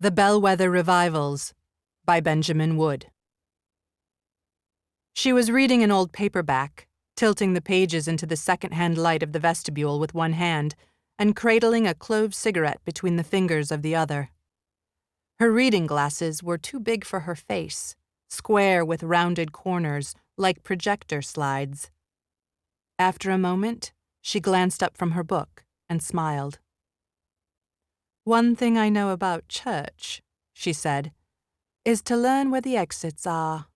The Bellwether Revivals by Benjamin Wood. She was reading an old paperback, tilting the pages into the second-hand light of the vestibule with one hand and cradling a clove cigarette between the fingers of the other. Her reading glasses were too big for her face, square with rounded corners like projector slides. After a moment, she glanced up from her book and smiled. "One thing I know about church," she said, "is to learn where the exits are.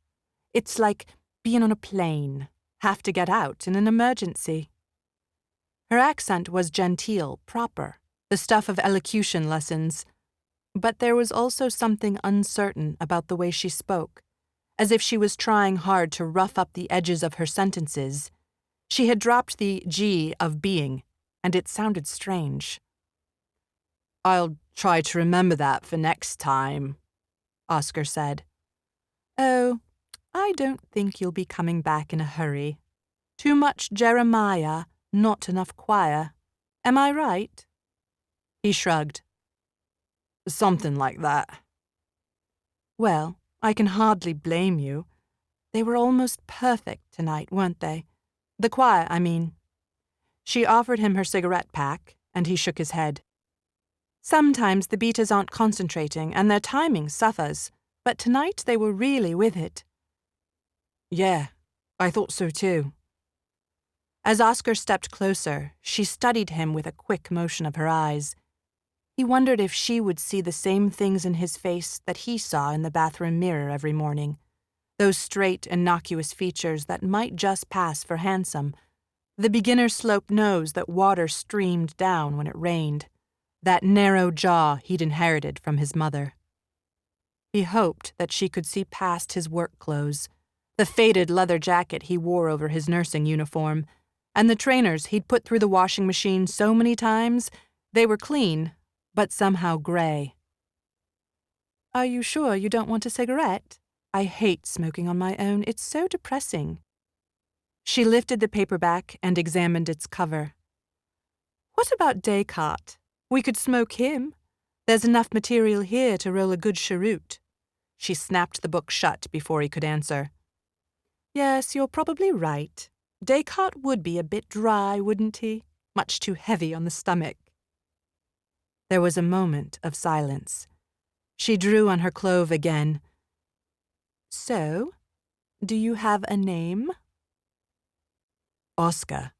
It's like being on a plane, have to get out in an emergency." Her accent was genteel, proper, the stuff of elocution lessons, but there was also something uncertain about the way she spoke, as if she was trying hard to rough up the edges of her sentences. She had dropped the G of being, and it sounded strange. "I'll try to remember that for next time," Oscar said. "Oh, I don't think you'll be coming back in a hurry. Too much Jeremiah, not enough choir. Am I right?" He shrugged. "Something like that." "Well, I can hardly blame you. They were almost perfect tonight, weren't they? The choir, I mean." She offered him her cigarette pack, and he shook his head. "Sometimes the beaters aren't concentrating and their timing suffers, but tonight they were really with it." "Yeah, I thought so too." As Oscar stepped closer, she studied him with a quick motion of her eyes. He wondered if she would see the same things in his face that he saw in the bathroom mirror every morning. Those straight, innocuous features that might just pass for handsome. The beginner-sloped nose that water streamed down when it rained. That narrow jaw he'd inherited from his mother. He hoped that she could see past his work clothes, the faded leather jacket he wore over his nursing uniform, and the trainers he'd put through the washing machine so many times they were clean, but somehow gray. "Are you sure you don't want a cigarette? I hate smoking on my own. It's so depressing." She lifted the paperback and examined its cover. "What about Descartes? We could smoke him. There's enough material here to roll a good cheroot." She snapped the book shut before he could answer. "Yes, you're probably right. Descartes would be a bit dry, wouldn't he? Much too heavy on the stomach." There was a moment of silence. She drew on her clove again. "So, do you have a name?" "Oscar,"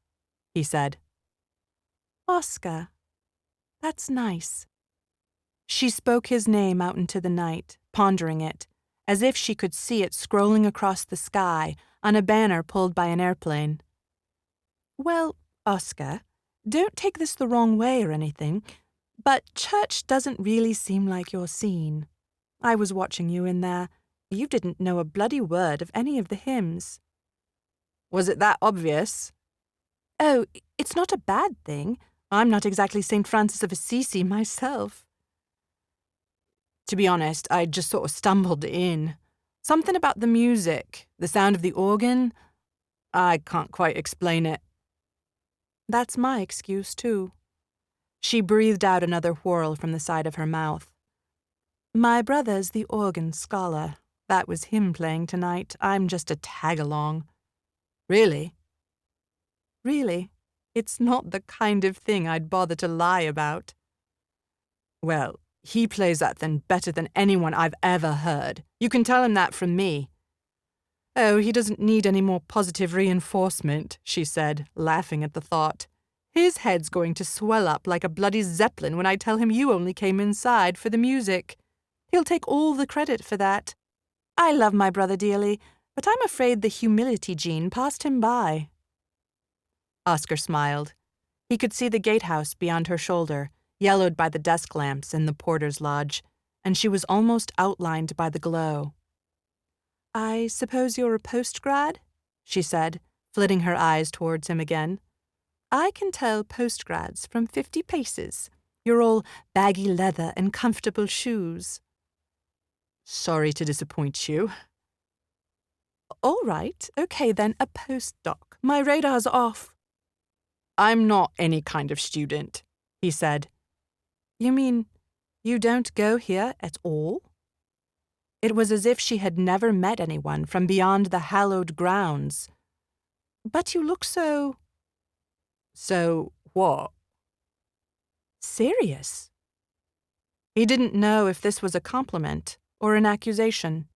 he said. "Oscar. That's nice." She spoke his name out into the night, pondering it, as if she could see it scrolling across the sky on a banner pulled by an airplane. "Well, Oscar, don't take this the wrong way or anything, but church doesn't really seem like your scene. I was watching you in there. You didn't know a bloody word of any of the hymns." "Was it that obvious?" "Oh, it's not a bad thing. I'm not exactly St. Francis of Assisi myself." "To be honest, I just sort of stumbled in. Something about the music, the sound of the organ. I can't quite explain it." "That's my excuse, too." She breathed out another whirl from the side of her mouth. "My brother's the organ scholar. That was him playing tonight. I'm just a tag-along." "Really?" "Really. It's not the kind of thing I'd bother to lie about." "Well, he plays that thing better than anyone I've ever heard. You can tell him that from me." "Oh, he doesn't need any more positive reinforcement," she said, laughing at the thought. "His head's going to swell up like a bloody zeppelin when I tell him you only came inside for the music. He'll take all the credit for that. I love my brother dearly, but I'm afraid the humility gene passed him by." Oscar smiled. He could see the gatehouse beyond her shoulder, yellowed by the desk lamps in the porter's lodge, and she was almost outlined by the glow. "I suppose you're a postgrad?" she said, flitting her eyes towards him again. "I can tell postgrads from 50 paces. You're all baggy leather and comfortable shoes." "Sorry to disappoint you." "All right, okay then, a postdoc. My radar's off." "I'm not any kind of student," he said. "You mean You don't go here at all? It was as if she had never met anyone from beyond the hallowed grounds. But you look so— So what? serious. He didn't know if this was a compliment or an accusation.